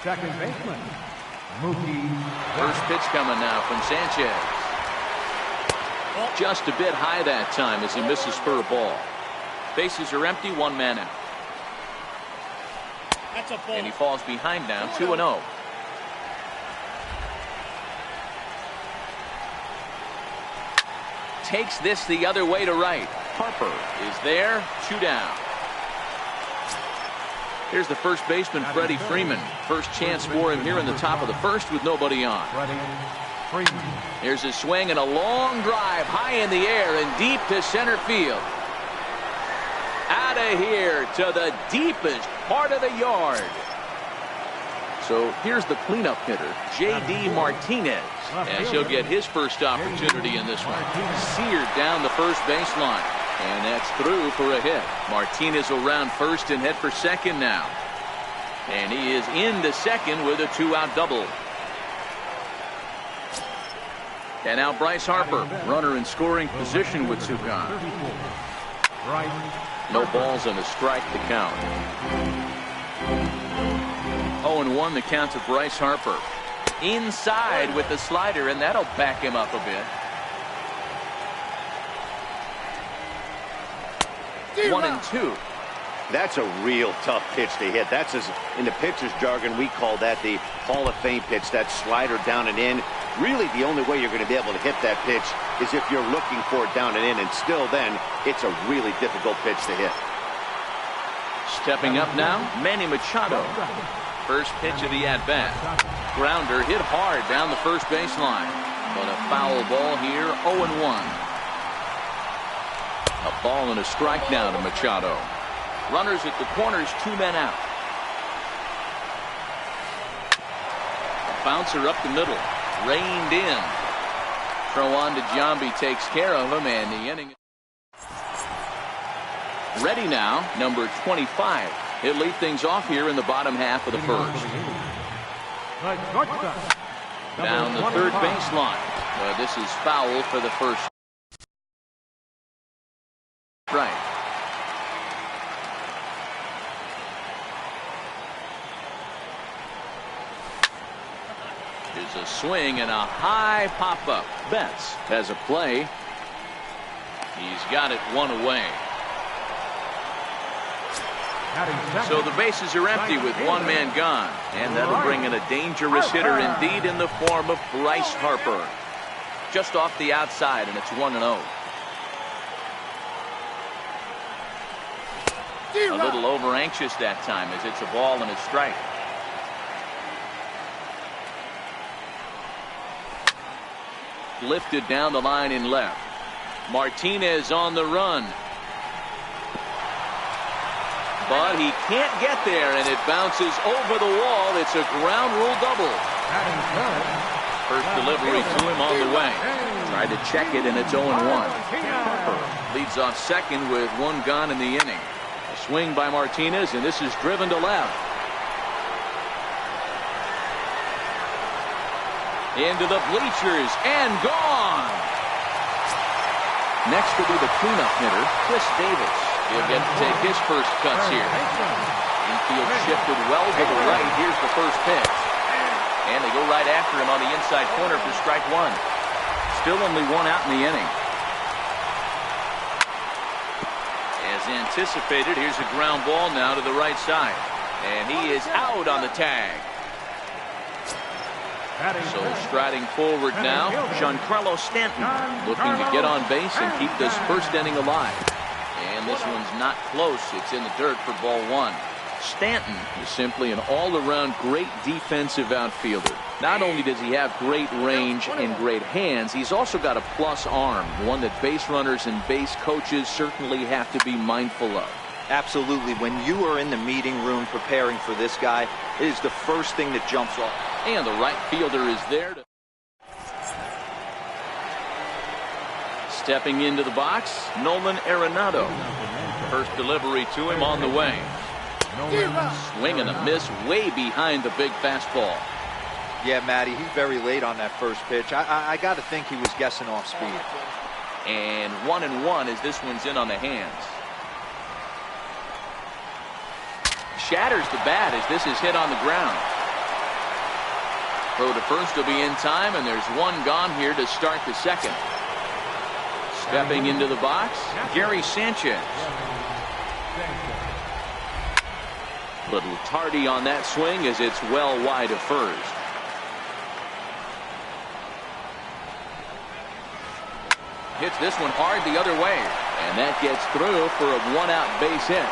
Second baseman, Mookie. First pitch coming now from Sanchez. Just a bit high that time as he misses for a ball. Bases are empty, one man out. And he falls behind now, 2-0. Takes this the other way to right. Harper is there, 2 down. Here's the first baseman, Freddie Freeman. First chance for him here in the top of the first with nobody on. Here's a swing and a long drive high in the air and deep to center field. Out of here to the deepest part of the yard. So here's the cleanup hitter, J.D. Martinez, as he'll get his first opportunity in this one. Seared down the first baseline. And that's through for a hit. Martinez will round first and head for second now. And he is into second with a 2-out double. And now Bryce Harper, runner in scoring position with 2 gone. No balls and a strike to count. 0-1 the count to Bryce Harper. Inside with the slider, and that'll back him up a bit. 1-2. That's a real tough pitch to hit. That's, as in the pitcher's jargon, we call that the Hall of Fame pitch. That slider down and in. Really, the only way you're going to be able to hit that pitch is if you're looking for it down and in, and still then, it's a really difficult pitch to hit. Stepping up now, Manny Machado. First pitch of the at-bat. Grounder hit hard down the first baseline. But a foul ball here, 0-1. A ball and a strike now to Machado. Runners at the corners, 2 men out. A bouncer up the middle, reined in. Throw on to Giambi, takes care of him, and the inning. Ready now, number 25. He'll lead things off here in the bottom half of the first. Down the third baseline. This is foul for the first. Right. There's a swing and a high pop-up. Betts has a play. He's got it 1 away. So the bases are empty with 1 man gone. And that'll bring in a dangerous hitter indeed in the form of Bryce Harper. Just off the outside, and it's 1-0. A little over anxious that time as it's a ball and a strike. Lifted down the line in left. Martinez on the run. But he can't get there, and it bounces over the wall. It's a ground rule double. First delivery to him on the way. Tried to check it, and it's 0-1. Leads off second with 1 gone in the inning. A swing by Martinez, and this is driven to left. Into the bleachers and gone. Next will be the cleanup hitter, Chris Davis. He'll get to take his first cuts here. Infield shifted well to the right. Here's the first pitch. And they go right after him on the inside corner for strike 1. Still only 1 out in the inning. As anticipated, here's a ground ball now to the right side. And he is out on the tag. So striding forward now, Giancarlo Stanton looking to get on base and keep this first inning alive. And this one's not close. It's in the dirt for ball 1. Stanton is simply an all-around great defensive outfielder. Not only does he have great range and great hands, he's also got a plus arm, one that base runners and base coaches certainly have to be mindful of. Absolutely. When you are in the meeting room preparing for this guy, it is the first thing that jumps off. And the right fielder is there. Stepping into the box, Nolan Arenado. First delivery to him on the way. Swing and a miss way behind the big fastball. Yeah, Matty, he's very late on that first pitch. I got to think he was guessing off speed. And 1-1 as this one's in on the hands. Shatters the bat as this is hit on the ground. Throw to first will be in time, and there's one gone here to start the second. Stepping into the box, Gary Sanchez. Little tardy on that swing as it's well wide of first. Hits this one hard the other way, and that gets through for a one-out base hit.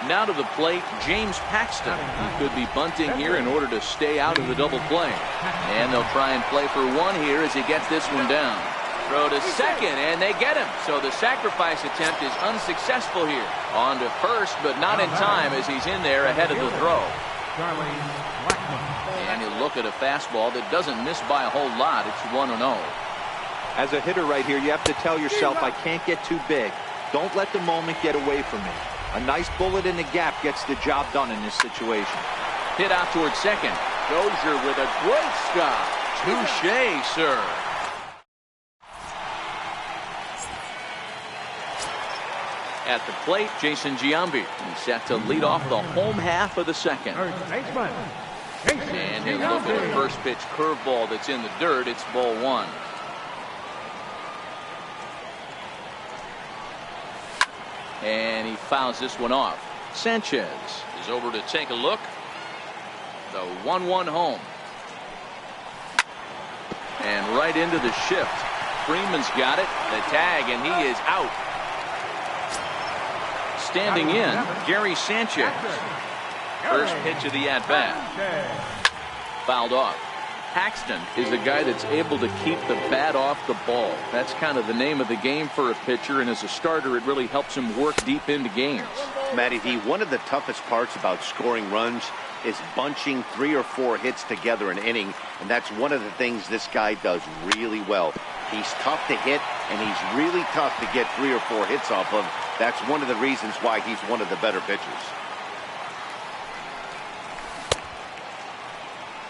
Now to the plate, James Paxton. He could be bunting here in order to stay out of the double play. And they'll try and play for one here as he gets this one down. Throw to second, and they get him. So the sacrifice attempt is unsuccessful here. On to first, but not in time as he's in there ahead of the throw. And you look at a fastball that doesn't miss by a whole lot. It's 1-0. As a hitter right here, you have to tell yourself, I can't get too big. Don't let the moment get away from me. A nice bullet in the gap gets the job done in this situation. Hit out towards second. Dozier with a great stop. Touche, sir. At the plate, Jason Giambi. He's set to lead off the home half of the second. And he'll look at the first pitch curveball that's in the dirt. It's ball one. And he fouls this one off. Sanchez is over to take a look. The 1-1 home. And right into the shift. Freeman's got it. The tag, and he is out. Standing in, Gary Sanchez. First pitch of the at-bat. Fouled off. Paxton is a guy that's able to keep the bat off the ball. That's kind of the name of the game for a pitcher, and as a starter, it really helps him work deep into games. Matty D, one of the toughest parts about scoring runs is bunching 3 or 4 hits together an inning, and that's one of the things this guy does really well. He's tough to hit, and he's really tough to get 3 or 4 hits off of. That's one of the reasons why he's one of the better pitchers.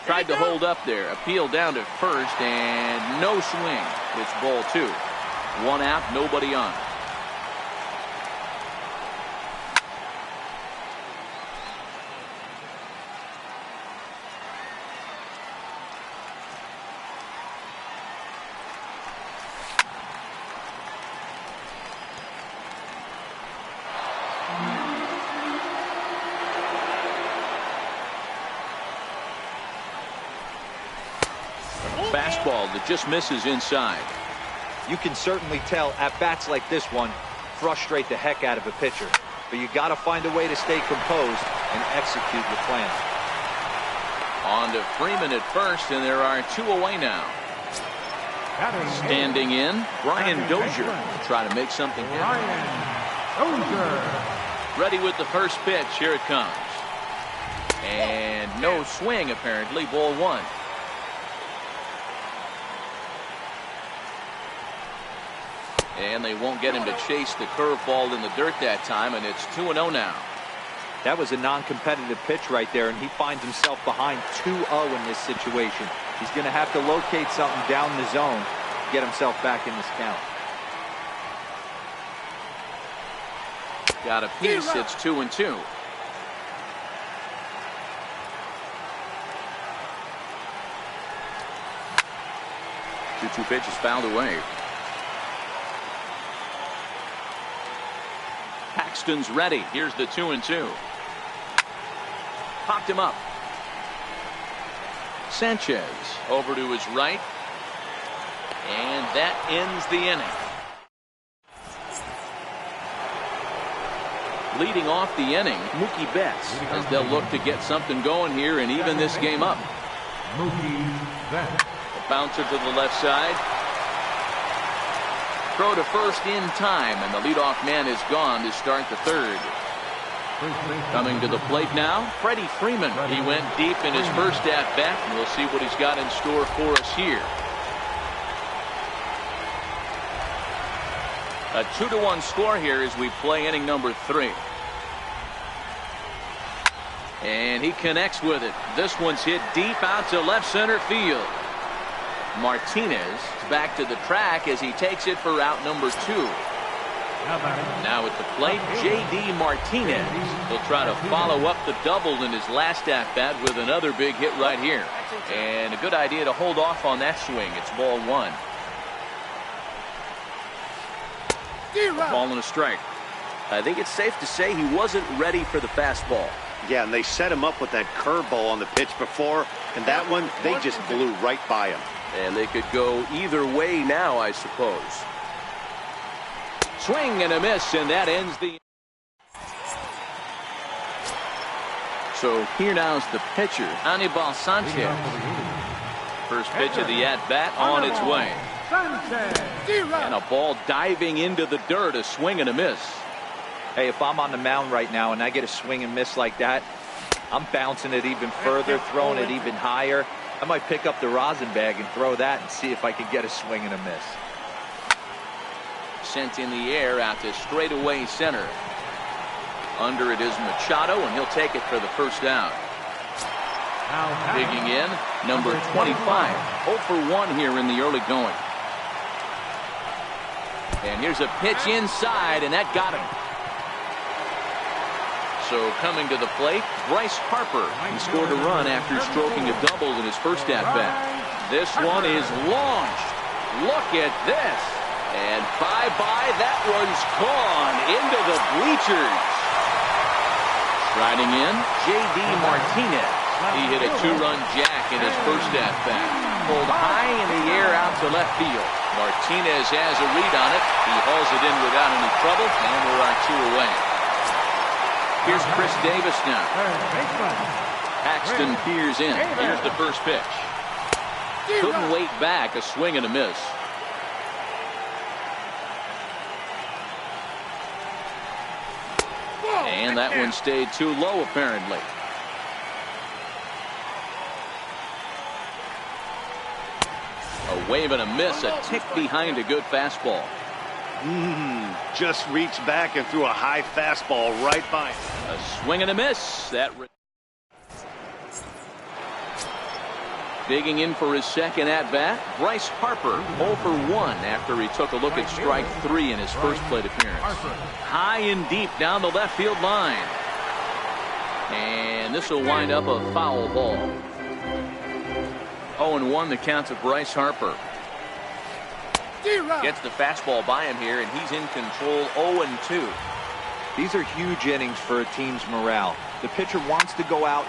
Tried to hold up there. Appeal down to first, and no swing. It's ball 2. 1 out, nobody on. Fastball that just misses inside. You can certainly tell at bats like this one frustrate the heck out of a pitcher. But you got to find a way to stay composed and execute your plan. On to Freeman at first, and there are 2 away now. Standing in, Brian Dozier to try to make something happen. Ready with the first pitch. Here it comes. And no swing, apparently. Ball 1. And they won't get him to chase the curveball in the dirt that time, and it's 2-0 now. That was a non-competitive pitch right there, and he finds himself behind 2-0 in this situation. He's going to have to locate something down the zone to get himself back in this count. Got a piece. It's 2-2. Two pitches fouled away. Paxton's ready. Here's the 2-2. Popped him up. Sanchez over to his right. And that ends the inning. Leading off the inning, Mookie Betts, as they'll look to get something going here and even this game up. Mookie Betts. A bouncer to the left side. Throw to first in time, and the leadoff man is gone to start the third. Coming to the plate now, Freddie Freeman. He went deep in his first at-bat, and we'll see what he's got in store for us here. A 2-1 score here as we play inning number 3. And he connects with it. This one's hit deep out to left center field. Martinez back to the track as he takes it for out number 2. Now at the plate, J.D. Martinez. He'll try to follow up the double in his last at-bat with another big hit right here. And a good idea to hold off on that swing. It's ball one. A ball and a strike. I think it's safe to say he wasn't ready for the fastball. Yeah, and they set him up with that curveball on the pitch before, and that one, they just blew right by him. And they could go either way now, I suppose. Swing and a miss, and that ends the... So here now's the pitcher, Anibal Sanchez. First pitch of the at-bat on its way. And a ball diving into the dirt, a swing and a miss. Hey, if I'm on the mound right now and I get a swing and miss like that, I'm bouncing it even further, throwing it even higher. I might pick up the rosin bag and throw that and see if I can get a swing and a miss. Sent in the air out to straightaway center. Under it is Machado, and he'll take it for the first down. Digging in, number 25. 0 for 1 here in the early going. And here's a pitch inside, and that got him. So coming to the plate, Bryce Harper. He scored a run after stroking a double in his first at-bat. This one is launched. Look at this. And bye-bye, that one's gone into the bleachers. Riding in, J.D. Martinez. He hit a two-run jack in his first at-bat. Pulled high in the air out to left field. Martinez has a read on it. He hauls it in without any trouble, and there are two away. Here's Chris Davis now. Paxton peers in. Here's the first pitch. Couldn't wait back, a swing and a miss. And that one stayed too low, apparently. A wave and a miss, a tick behind a good fastball. Just reached back and threw a high fastball right by him. A swing and a miss. Digging in for his second at-bat, Bryce Harper, 0 for 1 after he took a look at strike 3 in his first plate appearance. High and deep down the left field line. And this will wind up a foul ball. 0-1 the count to Bryce Harper. Gets the fastball by him here, and he's in control. 0-2. These are huge innings for a team's morale. The pitcher wants to go out.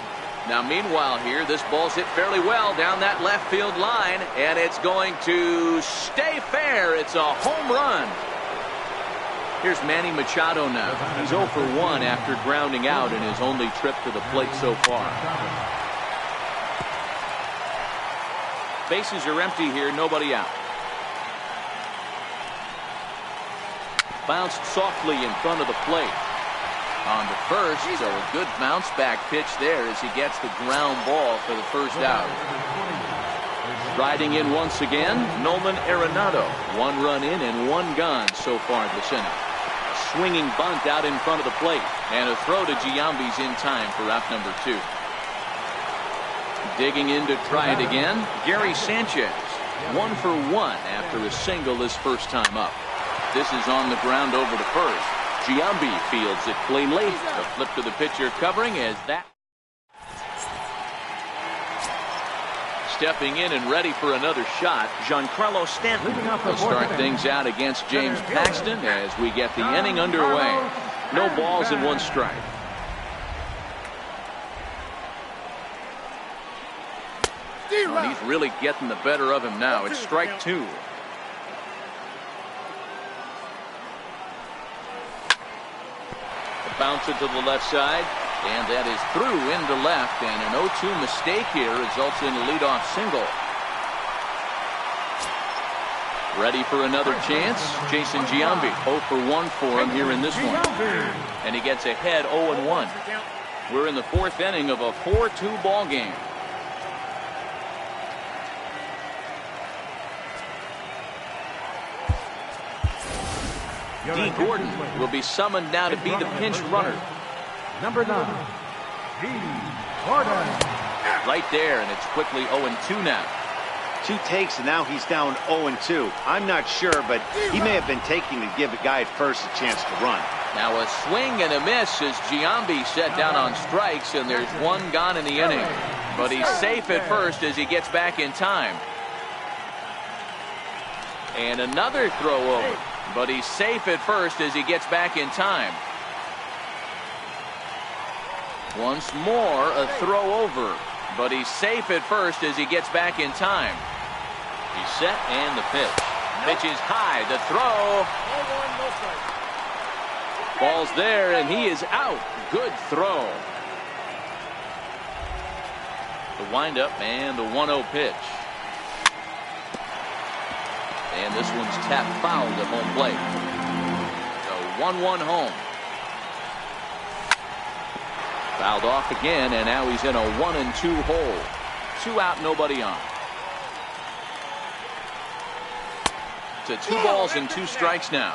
Now, meanwhile here, this ball's hit fairly well down that left field line, and it's going to stay fair. It's a home run. Here's Manny Machado now. He's 0 for 1 after grounding out in his only trip to the plate so far. Bases are empty here, nobody out. Bounced softly in front of the plate. On the first, so a good bounce back pitch there as he gets the ground ball for the first out. Riding in once again, Nolan Arenado. 1 run in and 1 gone so far this inning. Swinging bunt out in front of the plate, and a throw to Giambi's in time for out number 2. Digging in to try it again, Gary Sanchez. 1 for 1 after a single his first time up. This is on the ground over to first. Giambi fields it cleanly. A flip to the pitcher covering as that. Stepping in and ready for another shot, Giancarlo Stanton will start things out against James Paxton as we get the inning underway. No balls and 1 strike. Well, he's really getting the better of him now. It's strike 2. Bounce it to the left side, and that is through into left, and an 0-2 mistake here results in a leadoff single. Ready for another chance, Jason Giambi. 0 for 1 for him here in this one, and he gets ahead 0-1. We're in the 4th inning of a 4-2 ball game. D. Gordon will be summoned now to be the pinch runner. Number 9, D. Gordon. Right there, and it's quickly 0-2 now. 2 takes, and now he's down 0-2. I'm not sure, but he may have been taking to give the guy at first a chance to run. Now a swing and a miss as Giambi set down on strikes, and there's 1 gone in the inning. But he's safe at first as he gets back in time. And another throw over. But he's safe at first as he gets back in time. Once more, a throw over. But he's safe at first as he gets back in time. He's set and the pitch. Pitch is high. The throw. Ball's there and he is out. Good throw. The windup and the 1-0 pitch. And this one's tapped foul at home plate. So 1-1 home. Fouled off again, and now he's in a 1-2 hole. 2 out, nobody on. To 2 balls and 2 strikes now.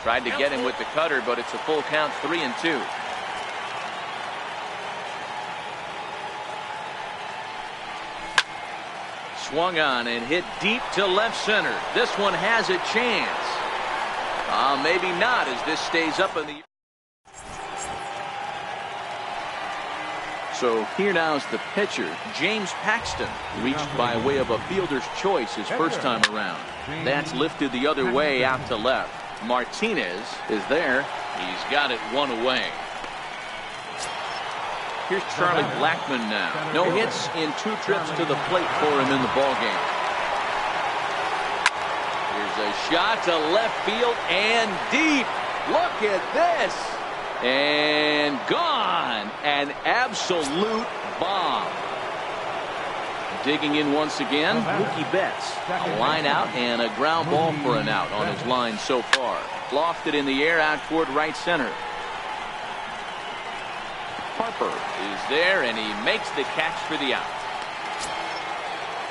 Tried to get him with the cutter, but it's a full count, 3-2. Swung on and hit deep to left center. This one has a chance. Maybe not as this stays up in the. So here now is the pitcher, James Paxton, reached by way of a fielder's choice his first time around. That's lifted the other way out to left. Martinez is there. He's got it 1 away. Here's Charlie Blackmon now. No hits in 2 trips to the plate for him in the ballgame. Here's a shot to left field and deep. Look at this. And gone. An absolute bomb. Digging in once again, Mookie Betts. A line out and a ground ball for an out on his line so far. Lofted in the air out toward right center. Harper is there and he makes the catch for the out.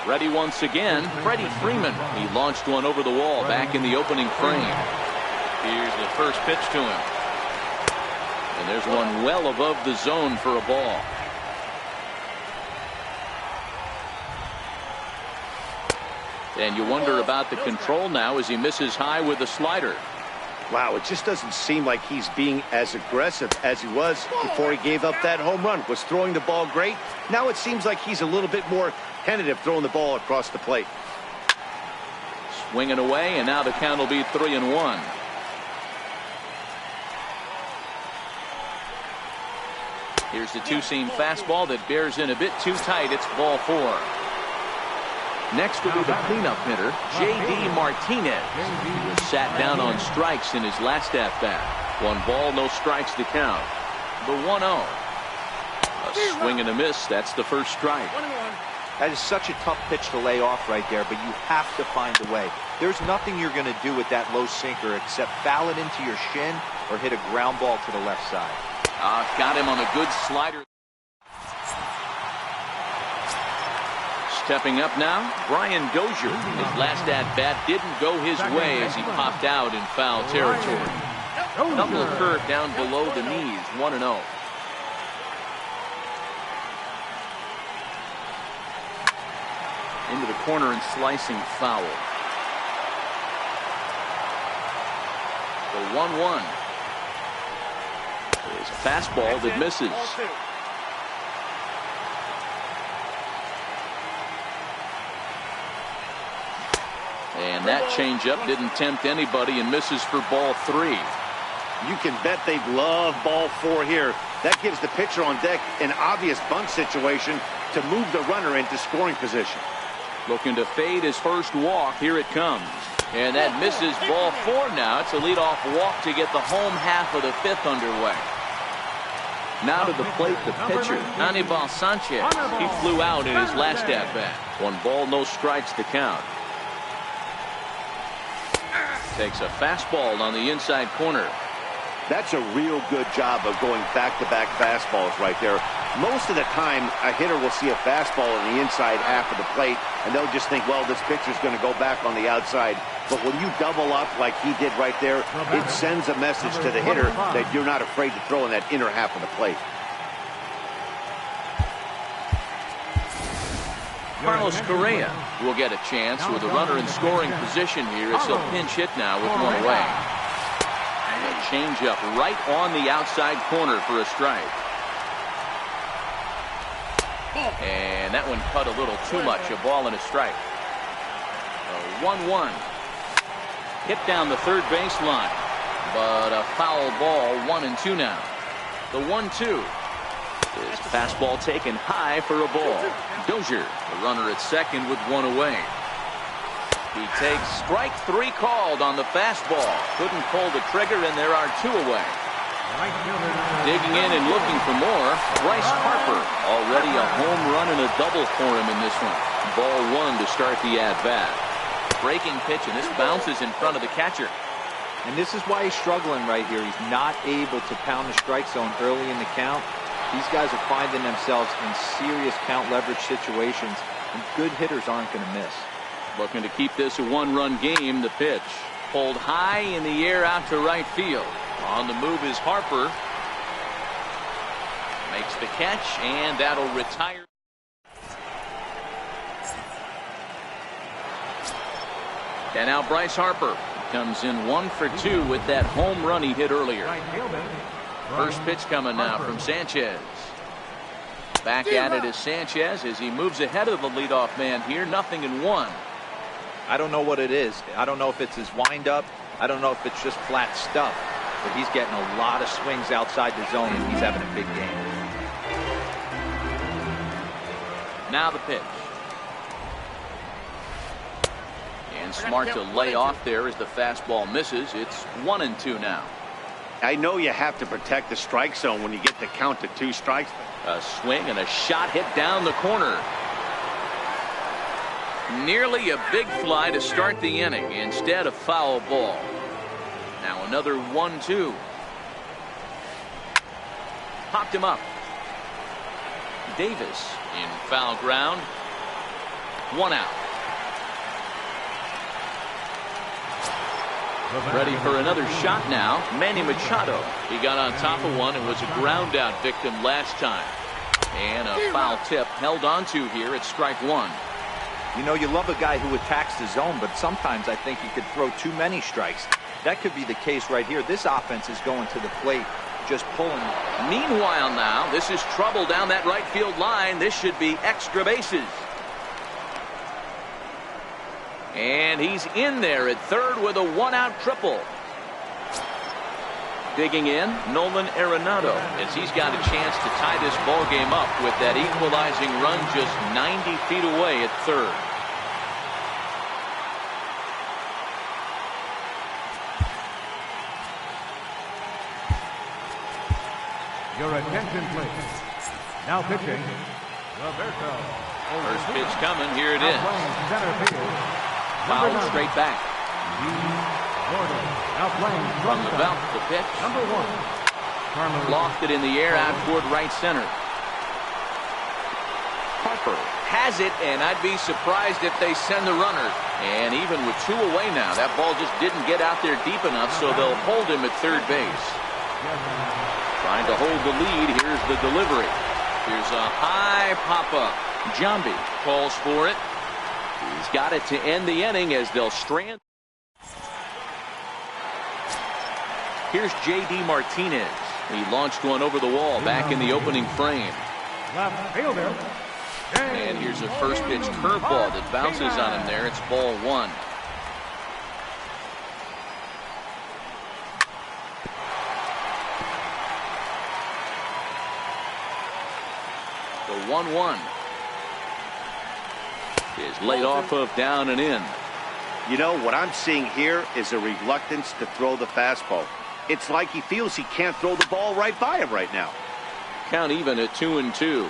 Ready once again, Freddie Freeman. He launched one over the wall back in the opening frame. Here's the first pitch to him. And there's one well above the zone for a ball. And you wonder about the control now as he misses high with the slider. Wow, it just doesn't seem like he's being as aggressive as he was before he gave up that home run. Was throwing the ball great. Now it seems like he's a little bit more tentative throwing the ball across the plate. Swinging away, and now the count will be 3-1. Here's the 2-seam fastball that bears in a bit too tight. It's ball 4. Next will be the cleanup hitter, J.D. Martinez. He was sat down on strikes in his last at-bat. 1 ball, no strikes to count. The 1-0. A swing and a miss. That's the first strike. That is such a tough pitch to lay off right there, but you have to find a way. There's nothing you're going to do with that low sinker except foul it into your shin or hit a ground ball to the left side. Got him on a good slider. Stepping up now, Brian Dozier. His last at-bat didn't go his way as he popped out in foul territory. Double curve down below the knees, 1-0. Into the corner and slicing foul. The 1-1. There's a fastball that misses. And that changeup didn't tempt anybody and misses for ball 3. You can bet they love ball 4 here. That gives the pitcher on deck an obvious bunt situation to move the runner into scoring position. Looking to fade his first walk. Here it comes. And that misses ball 4 now. It's a leadoff walk to get the home half of the 5th underway. Now to the plate, the pitcher, Anibal Sanchez. He flew out in his last at-bat. 1 ball, no strikes to count. Takes a fastball on the inside corner. That's a real good job of going back-to-back fastballs right there. Most of the time, a hitter will see a fastball in the inside half of the plate, and they'll just think, well, this pitcher's going to go back on the outside. But when you double up like he did right there, it sends a message to the hitter that you're not afraid to throw in that inner half of the plate. Carlos Correa will get a chance with a runner in scoring position here as he'll pinch hit now with one away. And a changeup right on the outside corner for a strike. And that one cut a little too much, a ball and a strike. 1-1. Hit down the third baseline, but a foul ball, 1-2 now. The 1-2. His fastball taken high for a ball. Dozier, the runner at second with one away. He takes strike three called on the fastball. Couldn't pull the trigger, and there are two away. Digging in and looking for more, Bryce Harper. Already a home run and a double for him in this one. Ball one to start the at-bat. Breaking pitch, and this bounces in front of the catcher. And this is why he's struggling right here. He's not able to pound the strike zone early in the count. These guys are finding themselves in serious count leverage situations, and good hitters aren't going to miss. Looking to keep this a one-run game. The pitch pulled high in the air out to right field. On the move is Harper. Makes the catch, and that'll retire. And now Bryce Harper comes in 1 for 2 with that home run he hit earlier. First pitch coming now from Sanchez. Back at it is Sanchez as he moves ahead of the leadoff man here. 0-1. I don't know what it is. I don't know if it's his windup. I don't know if it's just flat stuff. But he's getting a lot of swings outside the zone, and he's having a big game. Now the pitch. And smart to lay off there as the fastball misses. It's 1-2 now. I know you have to protect the strike zone when you get the count to 2 strikes. A swing and a shot hit down the corner. Nearly a big fly to start the inning. Instead, a foul ball. Now another 1-2. Popped him up. Davis in foul ground. 1 out. Ready for another shot now. Manny Machado. He got on top of one and was a ground out victim last time. And a foul tip held onto here at strike 1. You know, you love a guy who attacks the zone, but sometimes I think you could throw too many strikes. That could be the case right here. This offense is going to the plate, just pulling. Meanwhile now, this is trouble down that right field line. This should be extra bases. And he's in there at third with a 1-out triple. Digging in, Nolan Arenado, as he's got a chance to tie this ball game up with that equalizing run just 90 feet away at third. Your attention, please. Now pitching, Roberto. First pitch coming. Here it is. Center field. Foul straight back. From the belt, the pitch. Number 1. Lofted in the air out toward right center. Harper has it, and I'd be surprised if they send the runner. And even with 2 away now, that ball just didn't get out there deep enough, so they'll hold him at third base. Trying to hold the lead. Here's the delivery. Here's a high pop-up. Jambi calls for it. He's got it to end the inning as they'll strand. Here's J.D. Martinez. He launched one over the wall back in the opening frame. Left fielder. And here's a first pitch curveball that bounces on him there. It's ball 1. The 1-1 is laid off of down and in. You know, what I'm seeing here is a reluctance to throw the fastball. It's like he feels he can't throw the ball right by him right now. Count even at 2-2.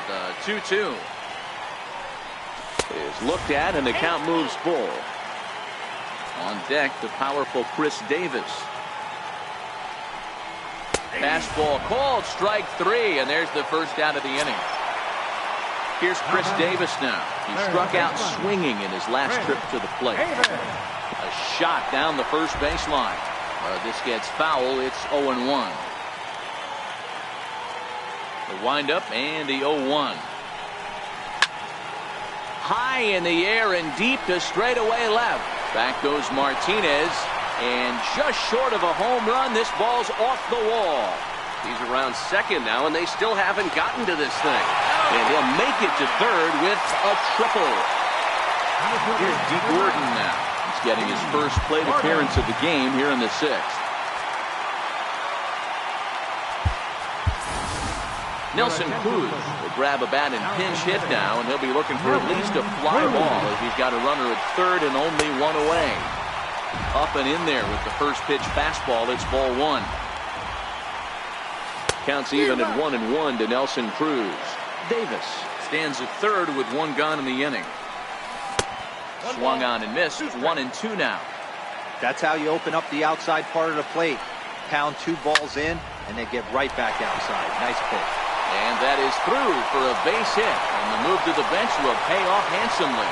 The 2-2 is looked at, and the count moves full. On deck, the powerful Chris Davis. Fastball called, strike 3, and there's the first out of the inning. Here's Chris Davis now. He struck out swinging in his last trip to the plate. A shot down the first baseline. This gets foul. It's 0-1. The windup and the 0-1. High in the air and deep to straightaway left. Back goes Martinez. And just short of a home run, this ball's off the wall. He's around second now, and they still haven't gotten to this thing. And he'll make it to third with a triple. Here's D. Gordon now. He's getting his first plate appearance of the game here in the 6th. Nelson Cruz will grab a bat and pinch hit now, and he'll be looking for at least a fly ball as he's got a runner at third and only one away. Up and in there with the first pitch fastball. It's ball 1. Counts even at 1-1 to Nelson Cruz. Davis stands at third with one gone in the inning. Swung on and missed. 1-2 now. That's how you open up the outside part of the plate. Pound 2 balls in and then get right back outside. Nice pitch. And that is through for a base hit. And the move to the bench will pay off handsomely.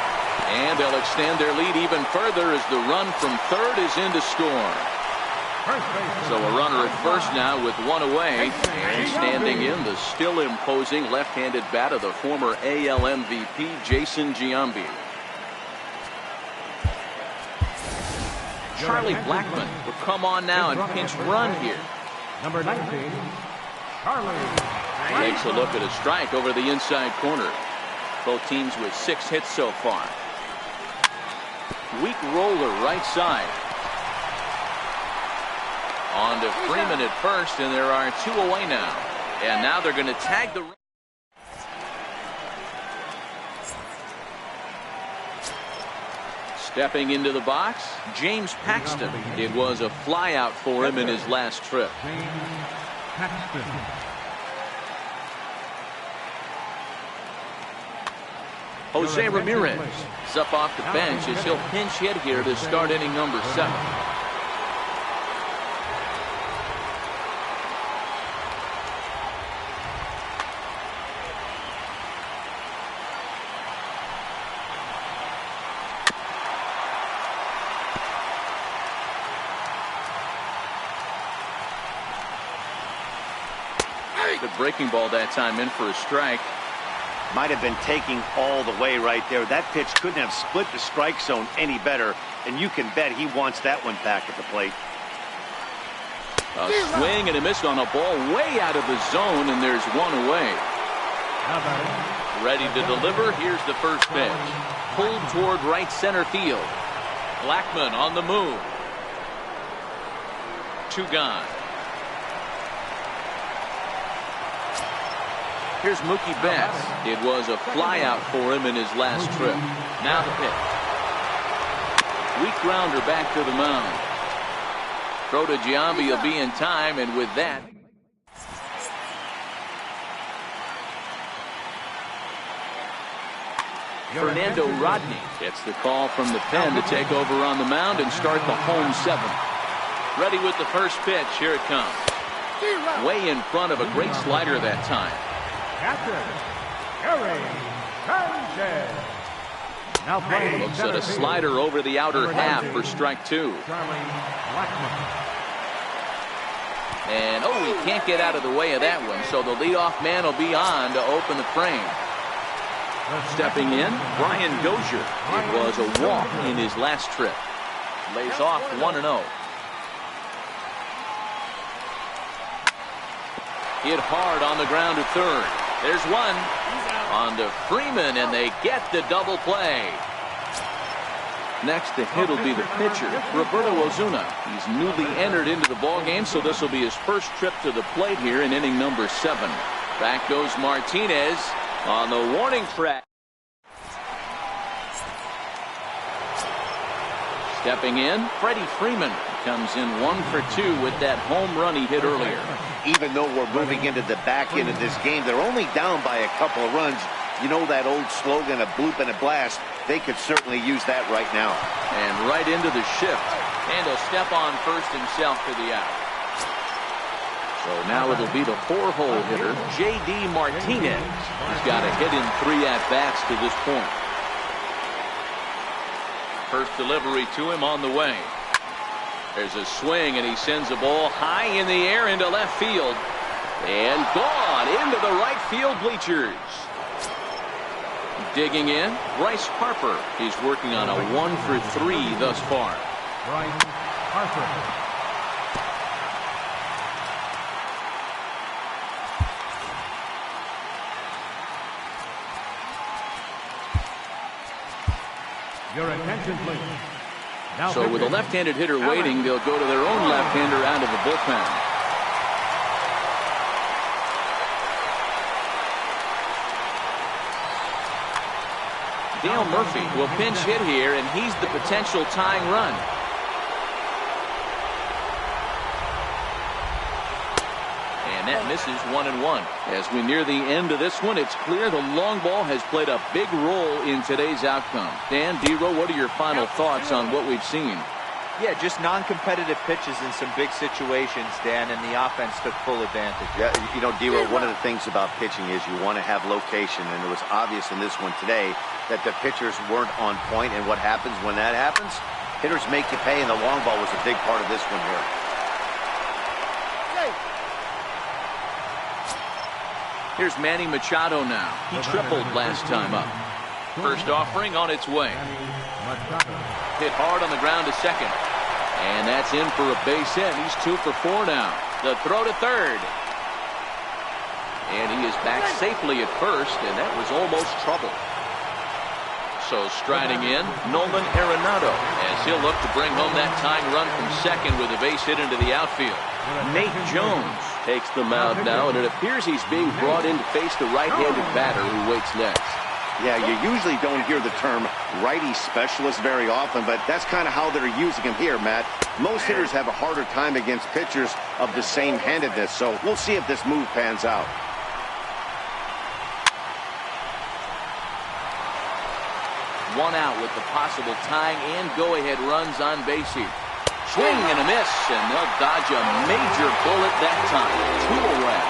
And they'll extend their lead even further as the run from third is in to score. So a runner at first now with one away. And standing in, the still imposing left-handed bat of the former AL MVP, Jason Giambi. Charlie Blackmon will come on now and pinch run here. Number 19, Charlie. Takes a look at a strike over the inside corner. Both teams with 6 hits so far. Weak roller right side. On to Freeman at first, and there are 2 away now. And now they're going to tag the... Stepping into the box, James Paxton. It was a flyout for him in his last trip. Jose Ramirez is up off the bench as he'll pinch hit here to start inning number 7. Good breaking ball that time, in for a strike. Might have been taking all the way right there. That pitch couldn't have split the strike zone any better, and you can bet he wants that one back at the plate. A swing and a miss on a ball way out of the zone, and there's one away. Ready to deliver. Here's the first pitch. Pulled toward right center field. Blackmon on the move. 2 gone. Here's Mookie Betts. It was a flyout for him in his last trip. Now the pitch. Weak grounder back to the mound. Throw to Giambi will be in time, and with that... Fernando Rodney gets the call from the pen to take over on the mound and start the home 7th. Ready with the first pitch. Here it comes. Way in front of a great slider that time. Now playing. Looks at a slider over the outer half for strike 2. And he can't get out of the way of that one, so the leadoff man will be on to open the frame. Stepping in, Brian Dozier. It was a walk in his last trip. Lays off 1-0. Hit hard on the ground to third. There's one. On to Freeman, and they get the double play. Next to hit will be the pitcher, Roberto Ozuna. He's newly entered into the ballgame, so this will be his first trip to the plate here in inning number 7. Back goes Martinez on the warning track. Stepping in, Freddie Freeman comes in 1 for 2 with that home run he hit earlier. Even though we're moving into the back end of this game, they're only down by a couple of runs. You know that old slogan, a bloop and a blast. They could certainly use that right now. And right into the shift. And he'll step on first himself for the out. So now it'll be the 4-hole hitter, J.D. Martinez. He's got a hit in 3 at-bats to this point. First delivery to him on the way. There's a swing, and he sends a ball high in the air into left field. And gone into the right field bleachers. Digging in, Bryce Harper. He's working on a 1-for-3 thus far. Bryce Harper. Your attention, please. Now So with a left-handed hitter waiting, they'll go to their own left-hander out of the bullpen. Dale Murphy will pinch hit here, and he's the potential tying run. And that misses 1-1. As we near the end of this one, it's clear the long ball has played a big role in today's outcome. Dan, D-Row, what are your final thoughts on what we've seen? Yeah, just non-competitive pitches in some big situations, Dan, and the offense took full advantage. Yeah, you know, D-Row, one of the things about pitching is you want to have location, and it was obvious in this one today that the pitchers weren't on point, and what happens when that happens? Hitters make you pay, and the long ball was a big part of this one here. Here's Manny Machado now. He tripled last time up. First offering on its way. Hit hard on the ground to second. And that's in for a base hit. He's 2 for 4 now. The throw to third. And he is back safely at first, and that was almost trouble. So striding in, Nolan Arenado, as he'll look to bring home that tying run from second with a base hit into the outfield. Nate Jones takes the mound now, and it appears he's being brought in to face the right-handed batter who waits next. Yeah, you usually don't hear the term righty specialist very often, but that's kind of how they're using him here, Matt. Most hitters have a harder time against pitchers of the same handedness, so we'll see if this move pans out. One out with the possible tying and go-ahead runs on base here. Swing and a miss, and they'll dodge a major bullet that time. 2 away.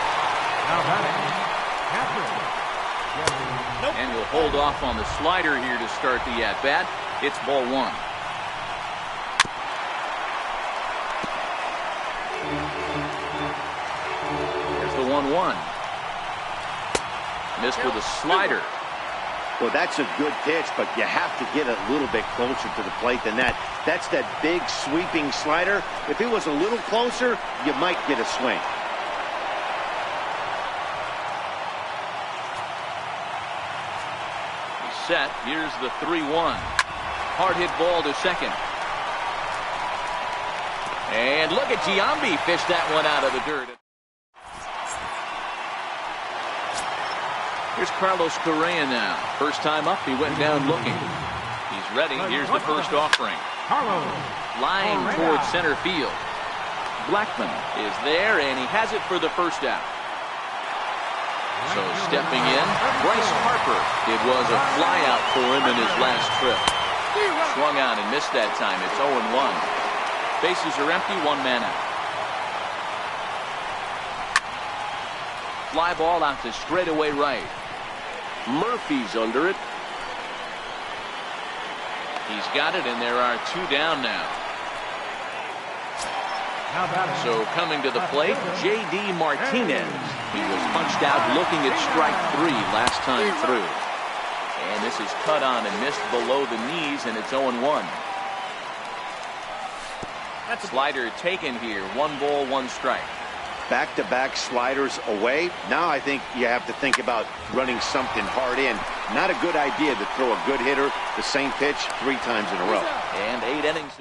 Now batting, Catherine. And he'll hold off on the slider here to start the at-bat. It's ball 1. Here's the 1-1. Missed with a slider. Well, that's a good pitch, but you have to get a little bit closer to the plate than that. That's that big sweeping slider. If it was a little closer, you might get a swing. He's set. Here's the 3-1. Hard hit ball to second. And look at Giambi fish that one out of the dirt. Here's Carlos Correa now. First time up, he went down looking. He's ready. Here's the first offering. Line towards center field. Blackman is there, and he has it for the first out. So stepping in, Bryce Harper. It was a flyout for him in his last trip. Swung out and missed that time. It's 0-1. Bases are empty, 1 man out. Fly ball out to straightaway right. Murphy's under it. He's got it, and there are 2 down now. So coming to the plate, J.D. Martinez. He was punched out looking at strike 3 last time through. And this is cut on and missed below the knees, and it's 0-1. Slider taken here. 1 ball, 1 strike. Back-to-back sliders away. Now I think you have to think about running something hard in. Not a good idea to throw a good hitter the same pitch 3 times in a row. And 8 innings.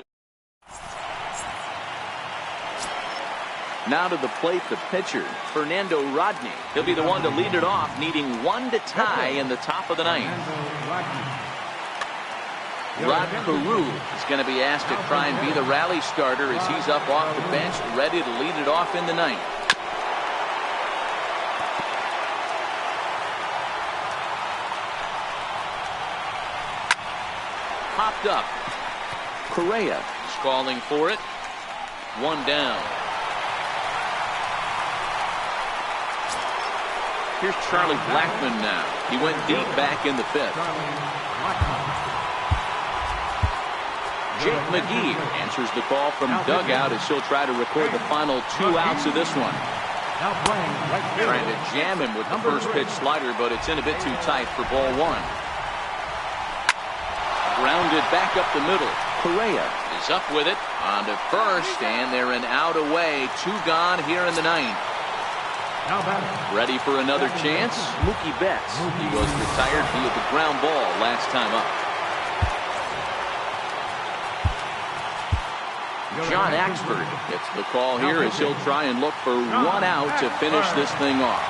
Now to the plate, the pitcher, Fernando Rodney. He'll be the one to lead it off, needing 1 to tie in the top of the 9th. Rod Carew is going to be asked to try and be the rally starter as he's up off the bench, ready to lead it off in the 9th. Popped up. Correa is calling for it. 1 down. Here's Charlie Blackmon now. He went deep back in the fifth. Jake McGee answers the call from dugout as he'll try to record the final 2 outs of this one. Trying to jam him with the first pitch slider, but it's in a bit too tight for ball 1. Grounded back up the middle. Correa is up with it on to first, and they're an out away. 2 gone here in the 9th. Ready for another chance? Mookie Betts. He was retired via the ground ball last time up. John Axford gets the call here as he'll try and look for 1 out to finish this thing off.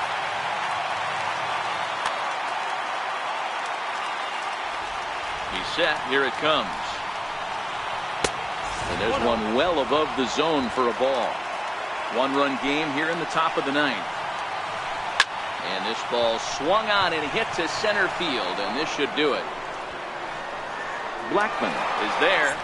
He's set. Here it comes. And there's one well above the zone for a ball. 1-run game here in the top of the 9th. And this ball swung on and hit to center field, and this should do it. Blackmon is there.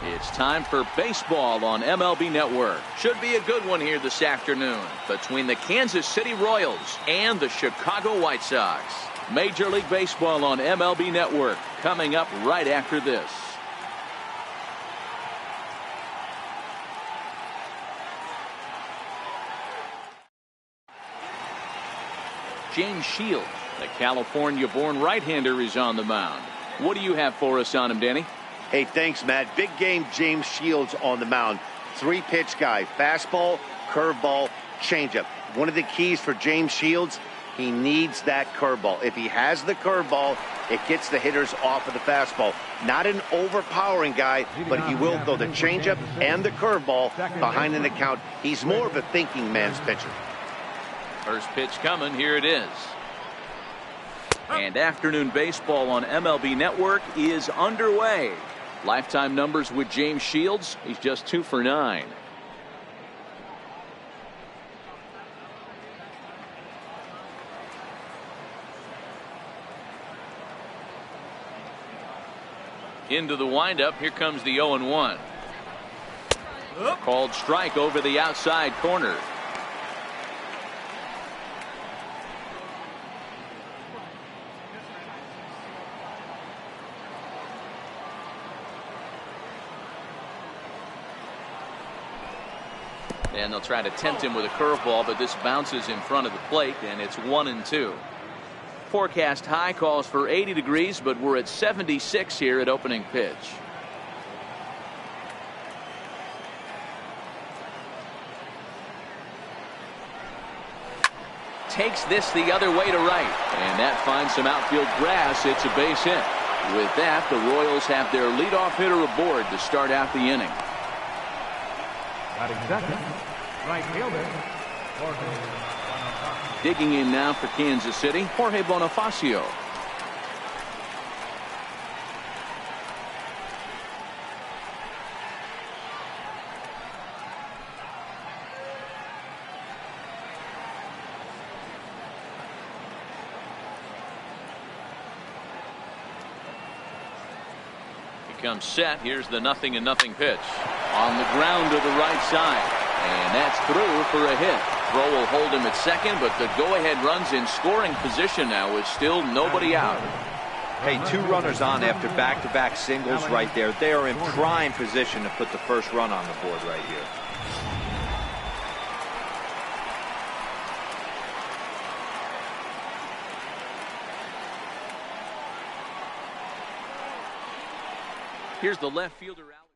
It's time for baseball on MLB Network. Should be a good one here this afternoon between the Kansas City Royals and the Chicago White Sox. Major League Baseball on MLB Network coming up right after this. James Shields, the California-born right-hander, is on the mound. What do you have for us on him, Danny? Hey, thanks, Matt. Big game, James Shields on the mound. 3-pitch guy. Fastball, curveball, changeup. One of the keys for James Shields, he needs that curveball. If he has the curveball, it gets the hitters off of the fastball. Not an overpowering guy, but he will throw the changeup and the curveball behind an account. He's more of a thinking man's pitcher. First pitch coming. Here it is. And afternoon baseball on MLB Network is underway. Lifetime numbers with James Shields. He's just 2 for 9. Into the windup. Here comes the 0-1. Called strike over the outside corner. And they'll try to tempt him with a curveball, but this bounces in front of the plate, and it's 1-2. Forecast high calls for 80 degrees, but we're at 76 here at opening pitch. Takes this the other way to right, and that finds some outfield grass. It's a base hit. With that, the Royals have their leadoff hitter aboard to start out the inning. Batting second, right fielder, Jorge Bonifacio. Digging in now for Kansas City, Jorge Bonifacio. Comes set. Here's the 0-0 pitch on the ground to the right side, and that's through for a hit. Throw will hold him at second, but the go-ahead run's in scoring position now with still nobody out. Hey, 2 runners on after back-to-back singles right there. They are in prime position to put the first run on the board right here. Here's the left fielder out.